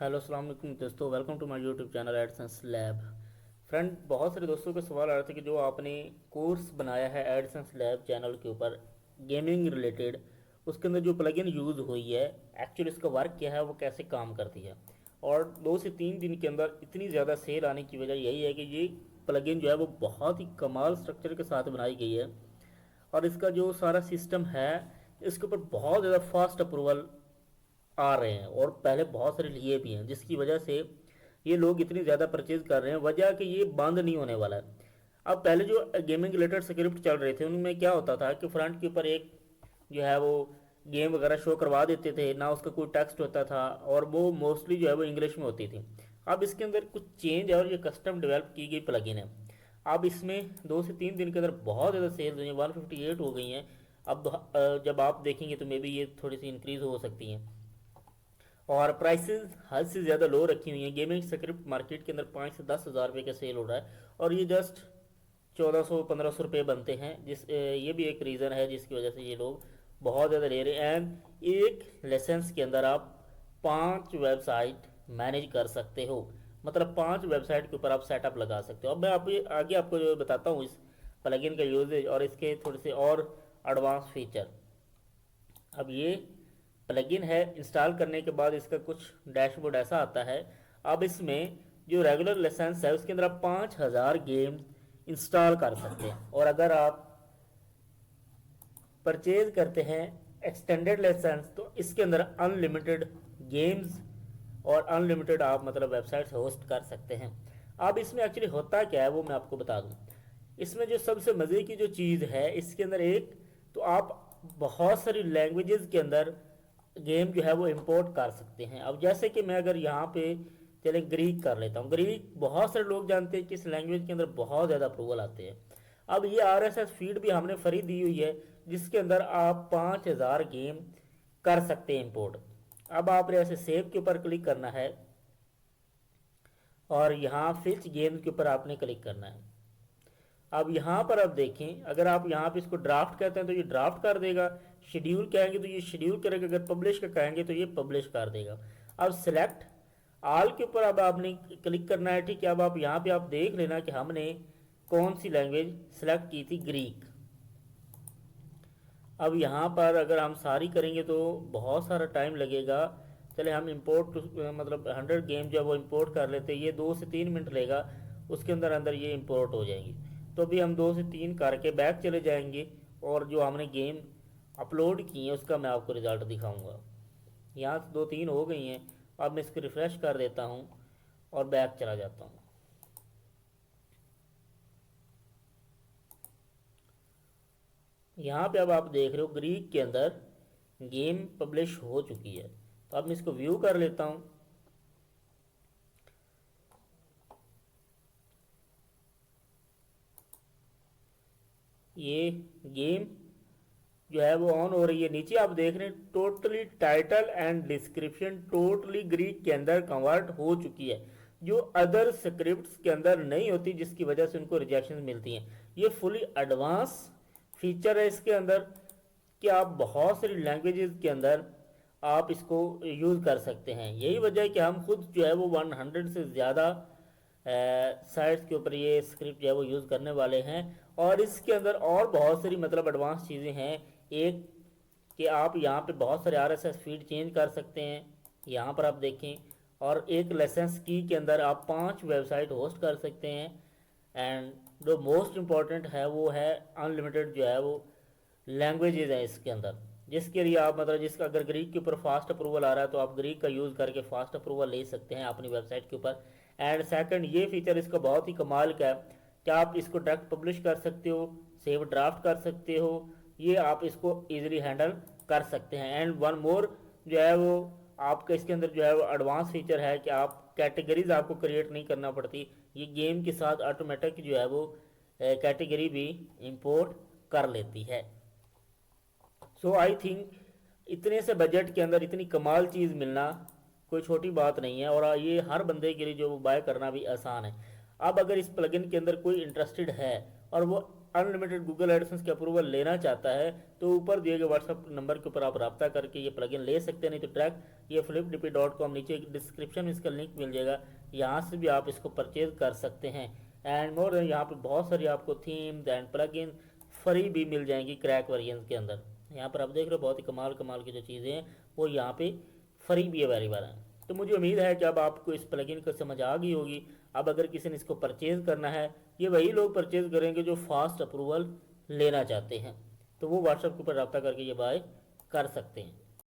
Hello अस्सलाम वालेकुम दोस्तों, welcome to my YouTube channel AdSense Lab. Friend, बहुत सारे दोस्तों के सवाल आ रहे थे कि जो आपने कोर्स बनाया है एडसेंस लैब चैनल के ऊपर गेमिंग रिलेटेड, उसके अंदर जो प्लगइन यूज़ हुई है, एक्चुअली इसका वर्क क्या है, वो कैसे काम करती है। और 2 से 3 दिन के अंदर इतनी ज़्यादा सेल आने की वजह यही है कि ये प्लगइन जो है वो बहुत ही कमाल स्ट्रक्चर के साथ बनाई गई है। और इसका जो सारा सिस्टम है, इसके ऊपर बहुत ज़्यादा फास्ट अप्रूवल आ रहे हैं और पहले बहुत सारे लिए भी हैं, जिसकी वजह से ये लोग इतनी ज़्यादा परचेज कर रहे हैं। वजह कि ये बंद नहीं होने वाला है। अब पहले जो गेमिंग रिलेटेड स्क्रिप्ट चल रहे थे उनमें क्या होता था कि फ्रंट के ऊपर एक जो है वो गेम वगैरह शो करवा देते थे ना, उसका कोई टेक्स्ट होता था और वो मोस्टली जो है वो इंग्लिश में होती थी। अब इसके अंदर कुछ चेंज है और ये कस्टम डेवलप की गई प्लगइन है। अब इसमें 2 से 3 दिन के अंदर बहुत ज़्यादा सेल्स हुई हैं, 158 हो गई हैं। अब जब आप देखेंगे तो मे बी ये थोड़ी सी इंक्रीज हो सकती हैं। और प्राइसेस हद से ज़्यादा लो रखी हुई हैं। गेमिंग स्क्रिप्ट मार्केट के अंदर 5 से 10 हज़ार रुपये का सेल हो रहा है और ये जस्ट 1400-1500 रुपये बनते हैं। ये भी एक रीज़न है जिसकी वजह से ये लोग बहुत ज़्यादा ले रहे हैं। एंड एक लेसेंस के अंदर आप 5 वेबसाइट मैनेज कर सकते हो, मतलब 5 वेबसाइट के ऊपर आप सेटअप लगा सकते हो। अब मैं आगे आपको जो बताता हूँ इस प्लगइन का यूजेज और इसके थोड़े से और एडवांस फीचर। अब ये प्लगइन है, इंस्टॉल करने के बाद इसका कुछ डैशबोर्ड ऐसा आता है। अब इसमें जो रेगुलर लाइसेंस है उसके अंदर आप 5,000 गेम्स इंस्टॉल कर सकते हैं। और अगर आप परचेज करते हैं एक्सटेंडेड लाइसेंस तो इसके अंदर अनलिमिटेड गेम्स और अनलिमिटेड आप मतलब वेबसाइट्स होस्ट कर सकते हैं। अब इसमें एक्चुअली होता क्या है वो मैं आपको बता दूं। इसमें जो सबसे मज़े की जो चीज़ है इसके अंदर एक, तो आप बहुत सारी लैंग्वेजेस के अंदर गेम जो है वो इंपोर्ट कर सकते हैं। अब जैसे कि मैं अगर यहाँ पे चले ग्रीक कर लेता हूँ। ग्रीक बहुत सारे लोग जानते हैं कि इस लैंग्वेज के अंदर बहुत ज़्यादा अप्रूवल आते हैं। अब ये आरएसएस फीड भी हमने फ्री दी हुई है जिसके अंदर आप 5,000 गेम कर सकते हैं इंपोर्ट। अब आपने ऐसे सेव के ऊपर क्लिक करना है और यहाँ फिच गेम के ऊपर आपने क्लिक करना है। अब यहाँ पर आप देखें, अगर आप यहाँ पे इसको ड्राफ्ट कहते हैं तो ये ड्राफ्ट कर देगा, शेड्यूल कहेंगे तो ये शेड्यूल करेगा, अगर पब्लिश का कहेंगे तो ये पब्लिश कर देगा। अब सिलेक्ट आल के ऊपर अब आपने क्लिक करना है। ठीक है, अब आप यहाँ पे आप देख लेना कि हमने कौन सी लैंग्वेज सेलेक्ट की थी, ग्रीक। अब यहाँ पर अगर हम सारी करेंगे तो बहुत सारा टाइम लगेगा। चले हम इंपोर्ट मतलब 100 गेम जो है वो इंपोर्ट कर लेते हैं, ये 2 से 3 मिनट लेगा, उसके अंदर अंदर ये इंपोर्ट हो जाएंगी। तो अभी हम 2 से 3 करके बैक चले जाएंगे और जो हमने गेम अपलोड की है उसका मैं आपको रिज़ल्ट दिखाऊंगा। यहाँ से 2-3 हो गई हैं। अब मैं इसको रिफ़्रेश कर देता हूँ और बैक चला जाता हूँ। यहाँ पे अब आप देख रहे हो ग्रीक के अंदर गेम पब्लिश हो चुकी है। तो अब मैं इसको व्यू कर लेता हूँ। ये गेम जो है वो ऑन हो रही है। नीचे आप देख रहे हैं totally title and description totally Greek के अंदर कन्वर्ट हो चुकी है, जो अदर स्क्रिप्ट्स के अंदर नहीं होती, जिसकी वजह से उनको रिजेक्शन मिलती हैं। ये फुली एडवांस फीचर है इसके अंदर कि आप बहुत सारी लैंग्वेजेस के अंदर आप इसको यूज़ कर सकते हैं। यही वजह है कि हम खुद जो है वो 100 से ज़्यादा साइट्स के ऊपर ये स्क्रिप्ट जो है वो यूज़ करने वाले हैं। और इसके अंदर और बहुत सारी मतलब एडवांस चीज़ें हैं। एक कि आप यहाँ पे बहुत सारे आरएसएस फीड चेंज कर सकते हैं, यहाँ पर आप देखें। और एक लाइसेंस की के अंदर आप 5 वेबसाइट होस्ट कर सकते हैं। एंड जो मोस्ट इम्पॉर्टेंट है वो है अनलिमिटेड जो है वो लैंग्वेजेज है इसके अंदर, जिसके लिए आप मतलब जिसका अगर ग्रीक के ऊपर फास्ट अप्रूवल आ रहा है तो आप ग्रीक का यूज़ करके फास्ट अप्रूवल ले सकते हैं अपनी वेबसाइट के ऊपर। एंड सेकंड ये फीचर इसका बहुत ही कमाल का है कि आप इसको डायरेक्ट पब्लिश कर सकते हो, सेव ड्राफ्ट कर सकते हो, ये आप इसको इजीली हैंडल कर सकते हैं। एंड वन मोर जो है वो आपका इसके अंदर जो है वो एडवांस फीचर है कि आप कैटेगरीज आपको क्रिएट नहीं करना पड़ती, ये गेम के साथ ऑटोमेटिक जो है वो कैटेगरी भी इंपोर्ट कर लेती है। सो आई थिंक इतने से बजट के अंदर इतनी कमाल चीज़ मिलना कोई छोटी बात नहीं है और ये हर बंदे के लिए जो बाय करना भी आसान है। अब अगर इस प्लगइन के अंदर कोई इंटरेस्टेड है और वो अनलिमिटेड गूगल एडसेंस की अप्रूवल लेना चाहता है तो ऊपर दिए गए व्हाट्सअप नंबर के ऊपर आप रब्ता करके ये प्लगइन ले सकते हैं। नहीं तो ट्रैक ये flipdp.com, नीचे डिस्क्रिप्शन में इसका लिंक मिल जाएगा, यहाँ से भी आप इसको परचेज कर सकते हैं। एंड मोर यहाँ पे बहुत सारी आपको थीम्स एंड प्लगइन फ्री भी मिल जाएंगी क्रैक वर्जन के अंदर। यहाँ पर आप देख रहे हो बहुत ही कमाल कमाल की जो चीज़ें हैं वो यहाँ पे फ्री भी अवेलेबल हैं। तो मुझे उम्मीद है कि अब आपको इस प्लगइन का समझ आ गई होगी। अब अगर किसी ने इसको परचेज़ करना है, ये वही लोग परचेज़ करेंगे जो फास्ट अप्रूवल लेना चाहते हैं, तो वो व्हाट्सएप के ऊपर रब्ता करके ये बाय कर सकते हैं।